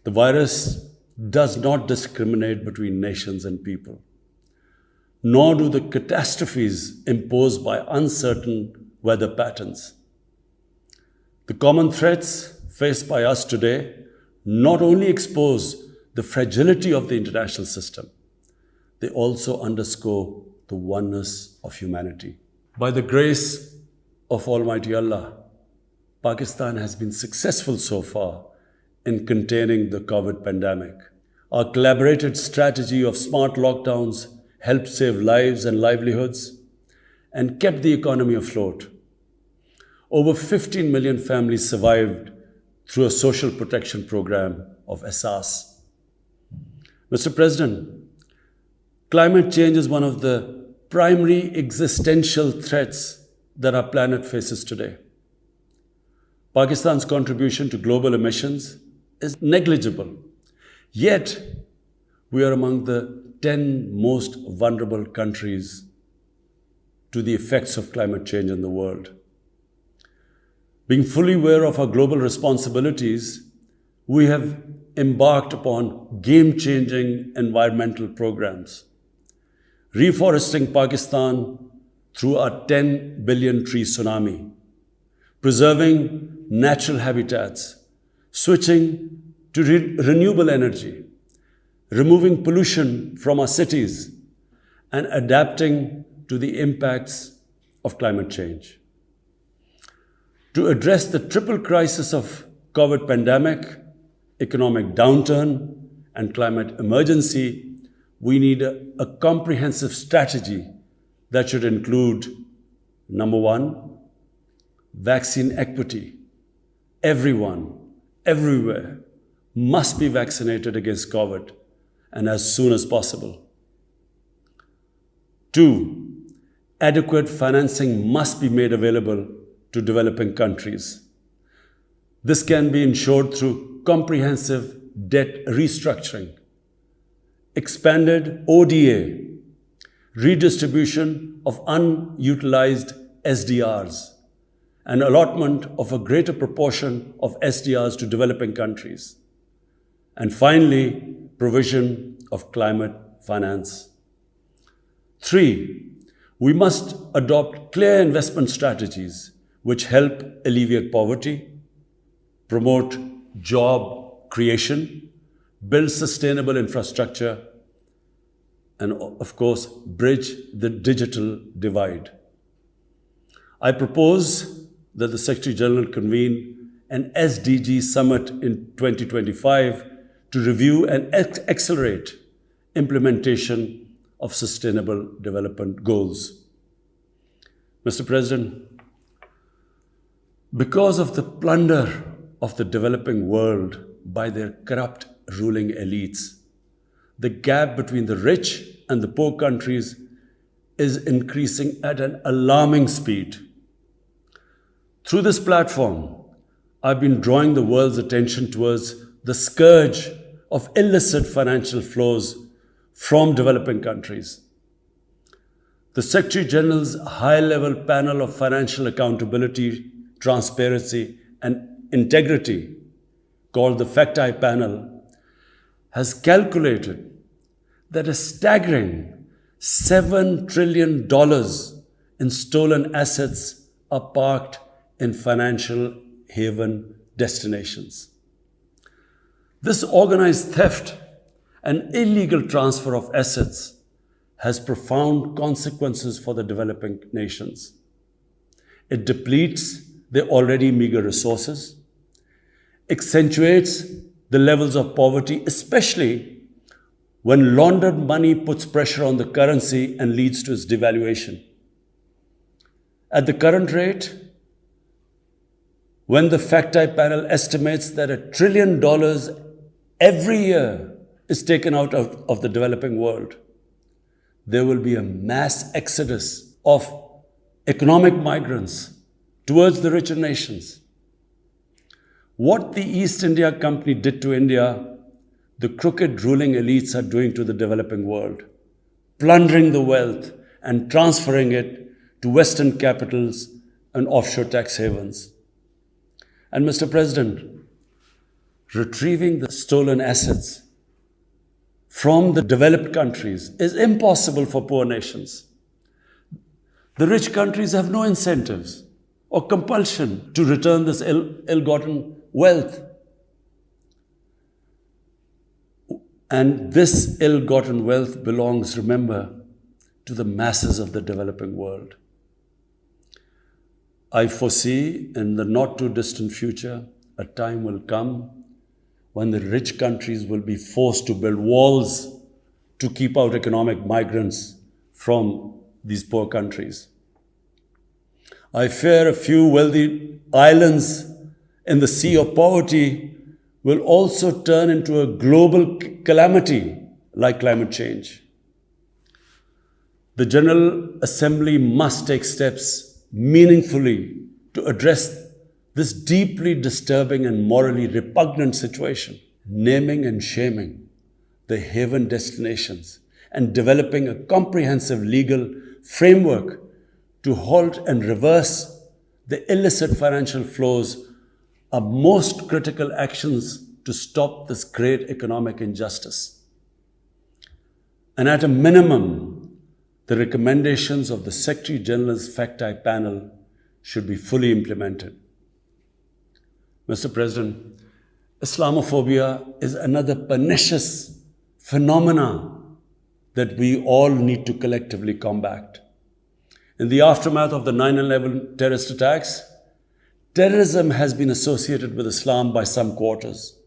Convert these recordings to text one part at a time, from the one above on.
The virus does not discriminate between nations and people, nor do the catastrophes imposed by uncertain weather patterns. The common threats faced by us today not only expose the fragility of the international system, they also underscore the oneness of humanity. By the grace of Almighty Allah, Pakistan has been successful so far in containing the COVID pandemic. Our collaborated strategy of smart lockdowns helped save lives and livelihoods and kept the economy afloat. Over 15 million families survived through a social protection program of Asas. Mr. President, climate change is one of the primary existential threats that our planet faces today. Pakistan's contribution to global emissions is negligible, yet we are among the 10 most vulnerable countries to the effects of climate change in the world. Being fully aware of our global responsibilities, we have embarked upon game-changing environmental programs. Reforesting Pakistan through our 10 billion tree tsunami, preserving natural habitats, switching to renewable energy, removing pollution from our cities, and adapting to the impacts of climate change. To address the triple crisis of COVID pandemic, economic downturn, and climate emergency, we need a comprehensive strategy that should include, number one, vaccine equity. Everyone, everywhere, must be vaccinated against COVID, and as soon as possible. 2, adequate financing must be made available to developing countries. This can be ensured through comprehensive debt restructuring, expanded ODA, redistribution of unutilized SDRs, and allotment of a greater proportion of SDRs to developing countries. And finally, provision of climate finance. 3, we must adopt clear investment strategies which help alleviate poverty, promote job creation, build sustainable infrastructure, and of course, bridge the digital divide. I propose that the Secretary General convene an SDG summit in 2025 to review and accelerate implementation of sustainable development goals. Mr. President, because of the plunder of the developing world by their corrupt ruling elites, the gap between the rich and the poor countries is increasing at an alarming speed. Through this platform, I've been drawing the world's attention towards the scourge of illicit financial flows from developing countries. The Secretary General's high-level panel of financial accountability, transparency, and integrity, called the Fact-Eye Panel, has calculated that a staggering $7 trillion in stolen assets are parked in financial haven destinations. This organized theft and illegal transfer of assets has profound consequences for the developing nations. It depletes their already meager resources, accentuates the levels of poverty, especially when laundered money puts pressure on the currency and leads to its devaluation. At the current rate, when the Fact-Eye Panel estimates that $1 trillion every year is taken out of the developing world, there will be a mass exodus of economic migrants towards the richer nations. What the East India Company did to India, the crooked ruling elites are doing to the developing world, plundering the wealth and transferring it to Western capitals and offshore tax havens. And Mr. President, Retrieving the stolen assets from the developed countries is impossible for poor nations. The rich countries have no incentives or compulsion to return this ill-gotten wealth. And this ill-gotten wealth belongs, remember, to the masses of the developing world. I foresee in the not too distant future, a time will come when the rich countries will be forced to build walls to keep out economic migrants from these poor countries. I fear a few wealthy islands in the sea of poverty will also turn into a global calamity like climate change. The General Assembly must take steps meaningfully to address this deeply disturbing and morally repugnant situation, naming and shaming the haven destinations and developing a comprehensive legal framework to halt and reverse the illicit financial flows are most critical actions to stop this great economic injustice. And at a minimum, the recommendations of the Secretary General's FACTI panel should be fully implemented. Mr. President, Islamophobia is another pernicious phenomenon that we all need to collectively combat. In the aftermath of the 9/11 terrorist attacks, terrorism has been associated with Islam by some quarters.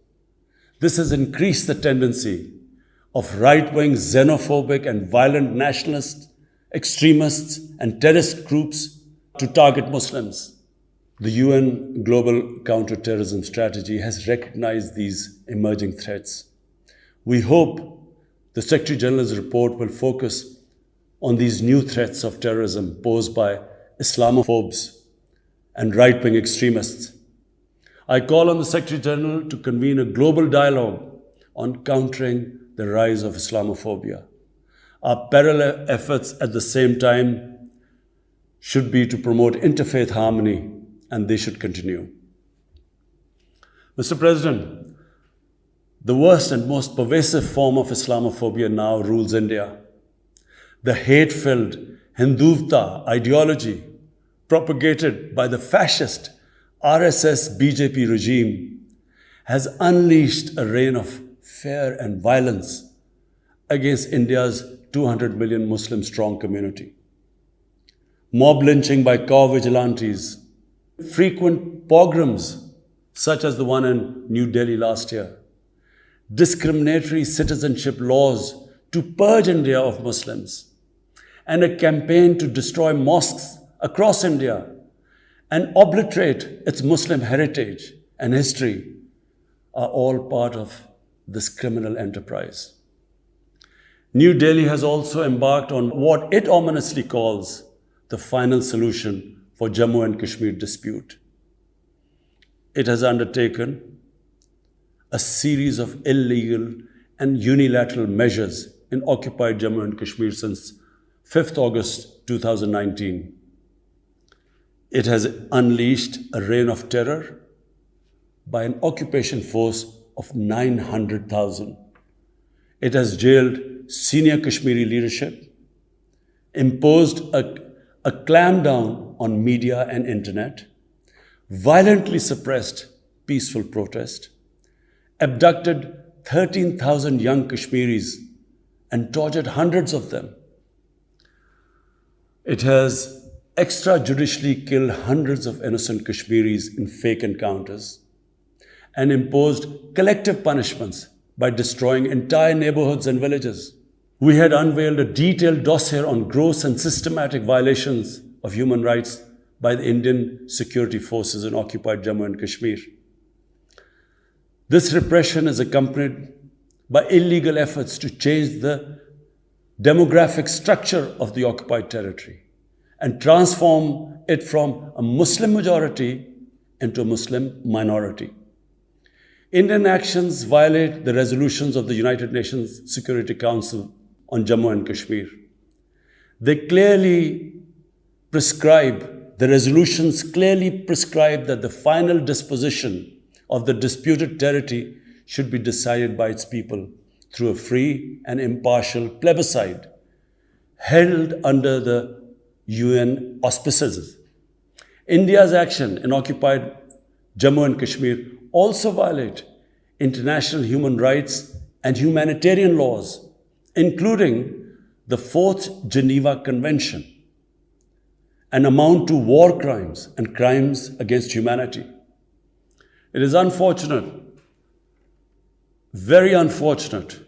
This has increased the tendency of right-wing, xenophobic and violent nationalists, extremists and terrorist groups to target Muslims. The UN Global Counter-Terrorism Strategy has recognized these emerging threats. We hope the Secretary General's report will focus on these new threats of terrorism posed by Islamophobes and right-wing extremists. I call on the Secretary General to convene a global dialogue on countering the rise of Islamophobia. Our parallel efforts at the same time should be to promote interfaith harmony, and they should continue. Mr. President, the worst and most pervasive form of Islamophobia now rules India. The hate-filled Hindutva ideology propagated by the fascist RSS-BJP regime has unleashed a reign of fear and violence against India's 200 million Muslim-strong community. Mob lynching by cow vigilantes, frequent pogroms such as the one in New Delhi last year, discriminatory citizenship laws to purge India of Muslims, and a campaign to destroy mosques across India and obliterate its Muslim heritage and history are all part of this criminal enterprise. New Delhi has also embarked on what it ominously calls the final solution for Jammu and Kashmir dispute. It has undertaken a series of illegal and unilateral measures in occupied Jammu and Kashmir since 5th August 2019. It has unleashed a reign of terror by an occupation force of 900,000. It has jailed senior Kashmiri leadership, imposed a clampdown on media and internet, violently suppressed peaceful protest, abducted 13,000 young Kashmiris and tortured hundreds of them. It has extrajudicially killed hundreds of innocent Kashmiris in fake encounters and imposed collective punishments by destroying entire neighborhoods and villages. We had unveiled a detailed dossier on gross and systematic violations of human rights by the Indian security forces in occupied Jammu and Kashmir. This repression is accompanied by illegal efforts to change the demographic structure of the occupied territory and transform it from a Muslim majority into a Muslim minority. Indian actions violate the resolutions of the United Nations Security Council on Jammu and Kashmir. The resolutions clearly prescribe that the final disposition of the disputed territory should be decided by its people through a free and impartial plebiscite held under the UN auspices. India's action in occupied Jammu and Kashmir also violate international human rights and humanitarian laws, including the Fourth Geneva Convention, and amount to war crimes and crimes against humanity. It is unfortunate, very unfortunate,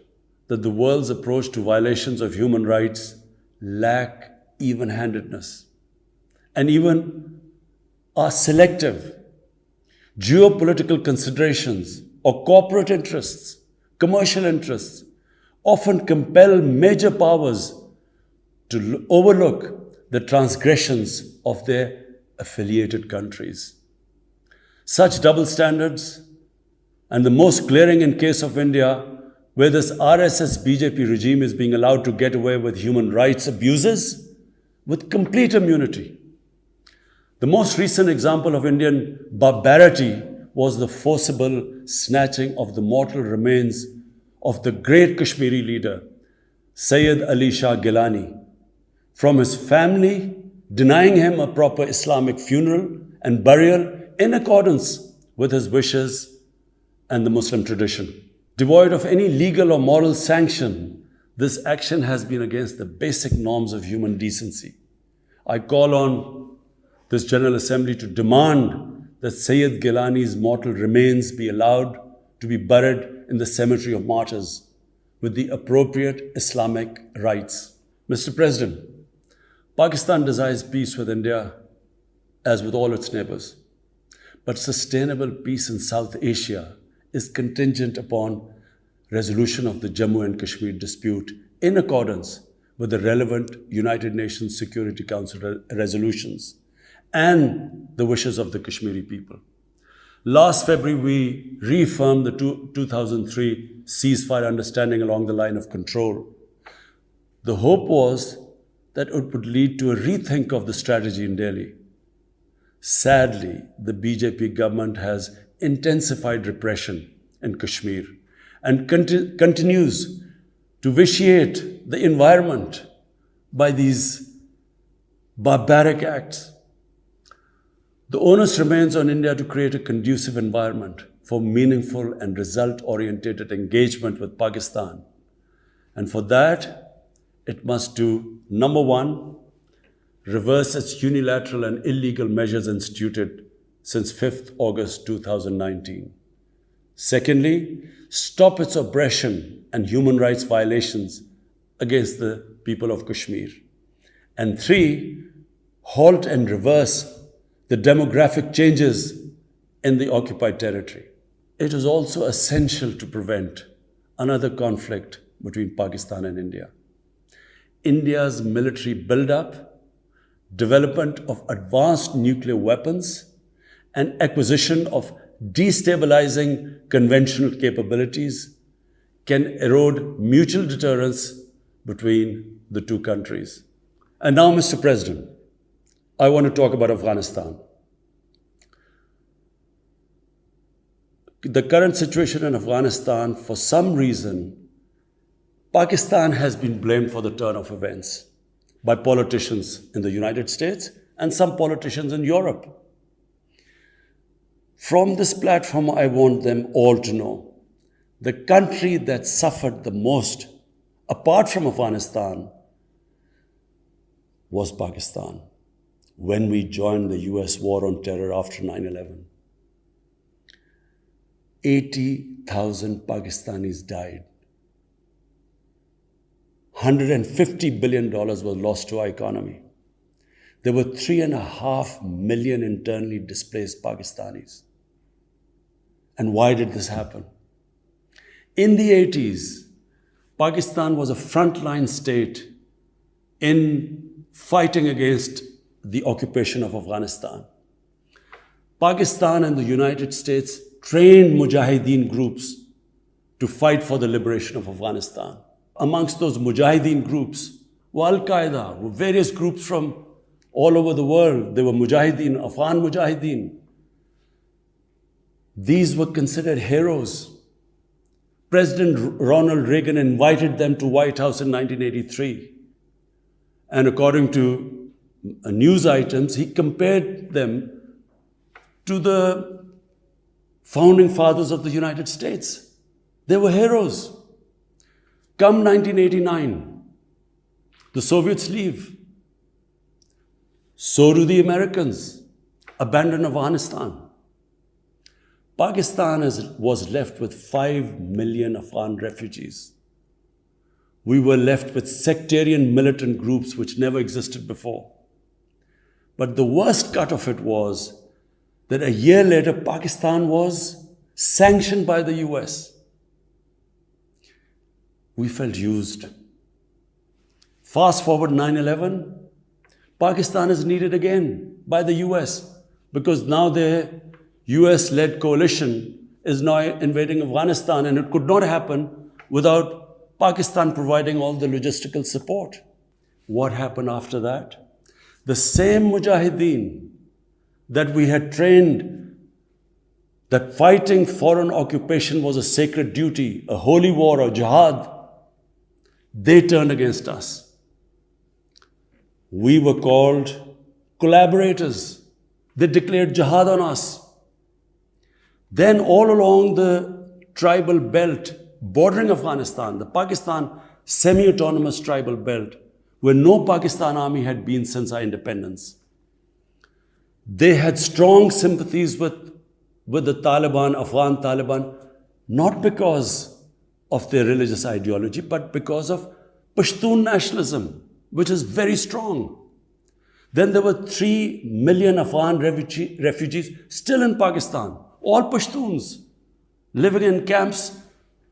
that the world's approach to violations of human rights lack even-handedness and even are selective. Geopolitical considerations or corporate interests, commercial interests, often compel major powers to overlook the transgressions of their affiliated countries. Such double standards, and the most glaring in case of India, where this RSS-BJP regime is being allowed to get away with human rights abuses with complete immunity. The most recent example of Indian barbarity was the forcible snatching of the mortal remains of the great Kashmiri leader, Sayyid Ali Shah Gilani, from his family, denying him a proper Islamic funeral and burial in accordance with his wishes and the Muslim tradition. Devoid of any legal or moral sanction, this action has been against the basic norms of human decency. I call on this General Assembly to demand that Sayyid Gilani's mortal remains be allowed to be buried in the cemetery of martyrs with the appropriate Islamic rites. Mr. President, Pakistan desires peace with India as with all its neighbors. But sustainable peace in South Asia is contingent upon resolution of the Jammu and Kashmir dispute in accordance with the relevant United Nations Security Council resolutions and the wishes of the Kashmiri people. Last February, we reaffirmed the 2003 ceasefire understanding along the line of control. The hope was that it would lead to a rethink of the strategy in Delhi. Sadly, the BJP government has intensified repression in Kashmir and continues to vitiate the environment by these barbaric acts. The onus remains on India to create a conducive environment for meaningful and result-oriented engagement with Pakistan. And for that, it must do, number one, reverse its unilateral and illegal measures instituted since 5th August 2019. Secondly, stop its oppression and human rights violations against the people of Kashmir. And three, halt and reverse the demographic changes in the occupied territory. It is also essential to prevent another conflict between Pakistan and India. India's military buildup, development of advanced nuclear weapons, and acquisition of destabilizing conventional capabilities can erode mutual deterrence between the two countries. And now, Mr. President, I want to talk about Afghanistan. The current situation in Afghanistan, for some reason, Pakistan has been blamed for the turn of events by politicians in the United States and some politicians in Europe. From this platform, I want them all to know the country that suffered the most, apart from Afghanistan, was Pakistan when we joined the US war on terror after 9/11. 80,000 Pakistanis died. $150 billion was lost to our economy. There were 3.5 million internally displaced Pakistanis. And why did this happen? In the 80s, Pakistan was a frontline state in fighting against the occupation of Afghanistan. Pakistan and the United States trained mujahideen groups to fight for the liberation of Afghanistan. Amongst those mujahideen groups were Al-Qaeda, were various groups from all over the world. There were mujahideen, Afghan mujahideen. These were considered heroes. President Ronald Reagan invited them to White House in 1983. And according to news items, he compared them to the founding fathers of the United States. They were heroes. Come 1989, the Soviets leave. So do the Americans, abandon Afghanistan. Pakistan was left with 5 million Afghan refugees. We were left with sectarian militant groups which never existed before. But the worst cut of it was that a year later, Pakistan was sanctioned by the US. We felt used. Fast forward 9/11, Pakistan is needed again by the US because now their US-led coalition is now invading Afghanistan, and it could not happen without Pakistan providing all the logistical support. What happened after that? The same mujahideen that we had trained that fighting foreign occupation was a sacred duty, a holy war or jihad, they turned against us. We were called collaborators. They declared jihad on us. Then all along the tribal belt bordering Afghanistan, the Pakistan semi-autonomous tribal belt, where no Pakistan army had been since our independence, they had strong sympathies with the Taliban, Afghan Taliban, not because of their religious ideology, but because of Pashtun nationalism, which is very strong. Then there were 3 million Afghan refugees still in Pakistan, all Pashtuns, living in camps,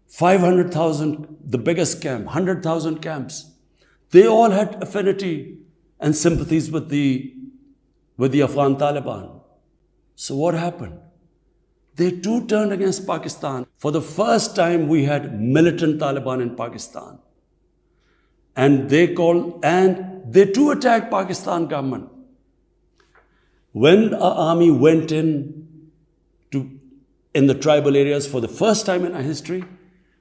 500,000, the biggest camp, 100,000 camps. They all had affinity and sympathies with the Afghan Taliban. So what happened? They too turned against Pakistan. For the first time, we had militant Taliban in Pakistan. And they too attacked Pakistan government. When our army went in the tribal areas for the first time in our history,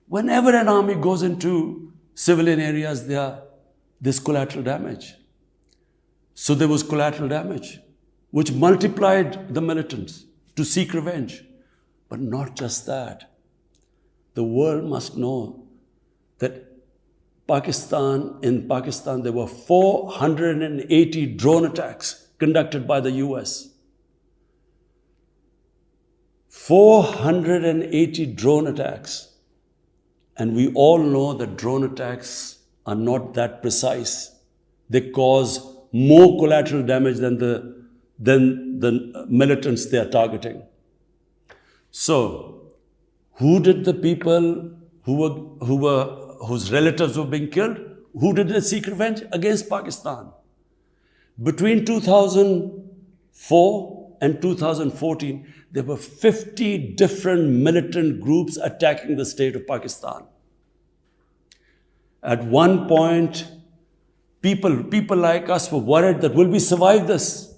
whenever an army goes into civilian areas, there's collateral damage. So there was collateral damage, which multiplied the militants to seek revenge. But not just that. The world must know that in Pakistan, there were 480 drone attacks conducted by the US. 480 drone attacks. And we all know that drone attacks are not that precise. They cause more collateral damage than the militants they are targeting. So, who did the people whose relatives were being killed? Who did they seek revenge? Against Pakistan. Between 2004 and 2014, there were 50 different militant groups attacking the state of Pakistan. At one point, people like us were worried that will we survive this?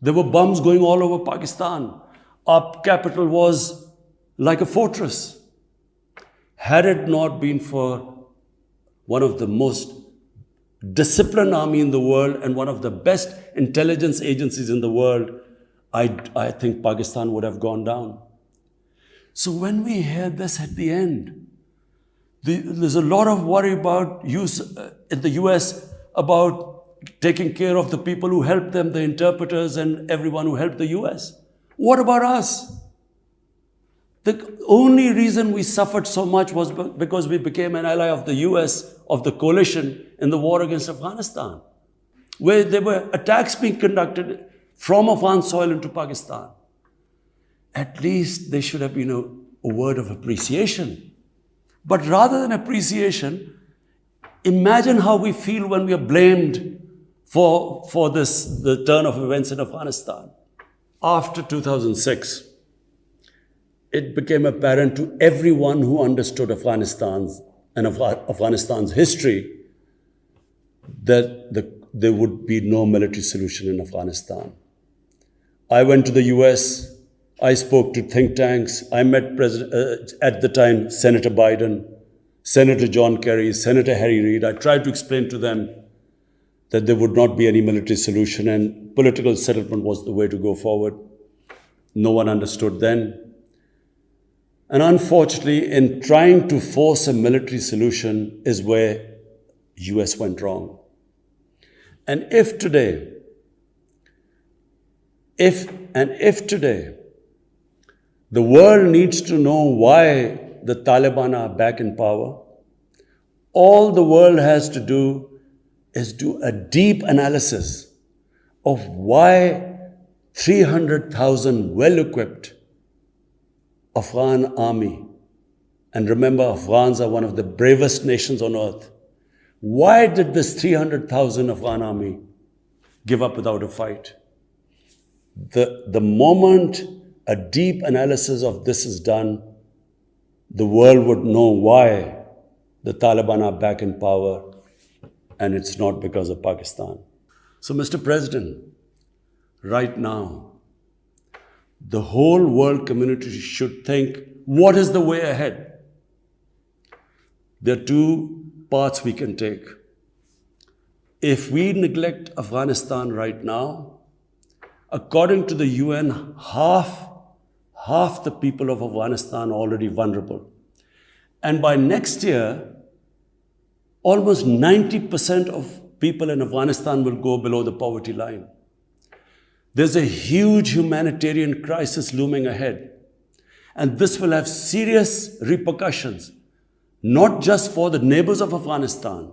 There were bombs going all over Pakistan. Our capital was like a fortress. Had it not been for one of the most disciplined army in the world and one of the best intelligence agencies in the world, I think Pakistan would have gone down. So when we hear this at the end, there's a lot of worry about in the US about taking care of the people who helped them, the interpreters and everyone who helped the US. What about us? The only reason we suffered so much was because we became an ally of the US, of the coalition in the war against Afghanistan, where there were attacks being conducted from Afghan soil into Pakistan. At least there should have been a word of appreciation. But rather than appreciation, imagine how we feel when we are blamed for the turn of events in Afghanistan. After 2006, it became apparent to everyone who understood Afghanistan's history that there would be no military solution in Afghanistan. I went to the US I spoke to think tanks. I met at the time Senator Biden, Senator John Kerry, Senator Harry Reid. I tried to explain to them that there would not be any military solution and political settlement was the way to go forward. No one understood then. And unfortunately, in trying to force a military solution is where US went wrong. And if today, the world needs to know why the Taliban are back in power, all the world has to do is do a deep analysis of why 300,000 well-equipped Afghan army, and remember, Afghans are one of the bravest nations on earth. Why did this 300,000 Afghan army give up without a fight? The moment a deep analysis of this is done, the world would know why the Taliban are back in power, and it's not because of Pakistan. So, Mr. President, right now, the whole world community should think, what is the way ahead? There are two paths we can take. If we neglect Afghanistan right now, according to the UN, half the people of Afghanistan are already vulnerable. And by next year, almost 90% of people in Afghanistan will go below the poverty line. There's a huge humanitarian crisis looming ahead. And this will have serious repercussions, not just for the neighbors of Afghanistan,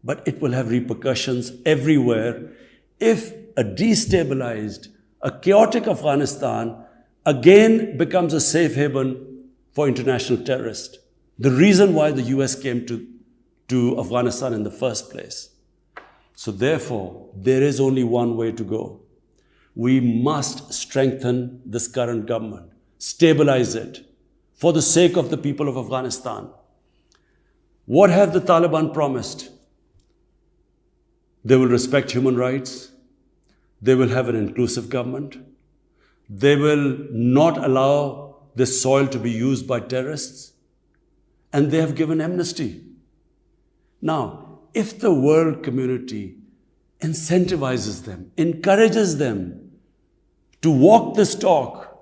but it will have repercussions everywhere if a destabilized, a chaotic Afghanistan again becomes a safe haven for international terrorists. The reason why the US came to Afghanistan in the first place. So therefore, there is only one way to go. We must strengthen this current government, stabilize it, for the sake of the people of Afghanistan. What have the Taliban promised? They will respect human rights. They will have an inclusive government. They will not allow this soil to be used by terrorists. And they have given amnesty. Now, if the world community incentivizes them, encourages them to walk this talk,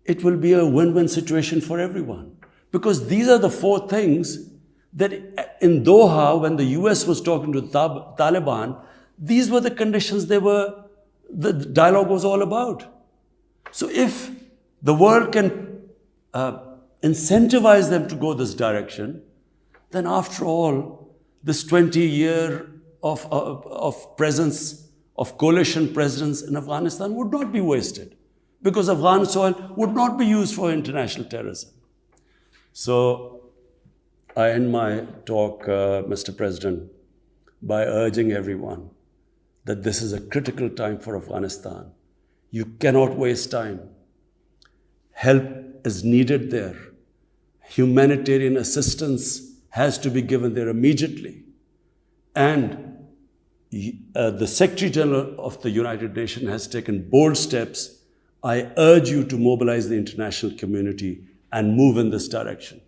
it will be a win-win situation for everyone. Because these are the four things that in Doha, when the US was talking to the Taliban, these were the conditions the dialogue was all about. So if the world can incentivize them to go this direction, then after all, this 20-year of presence, of coalition presence in Afghanistan would not be wasted, because Afghan soil would not be used for international terrorism. So I end my talk, Mr. President, by urging everyone that this is a critical time for Afghanistan. You cannot waste time. Help is needed there. Humanitarian assistance has to be given there immediately. And the Secretary General of the United Nations has taken bold steps. I urge you to mobilize the international community and move in this direction.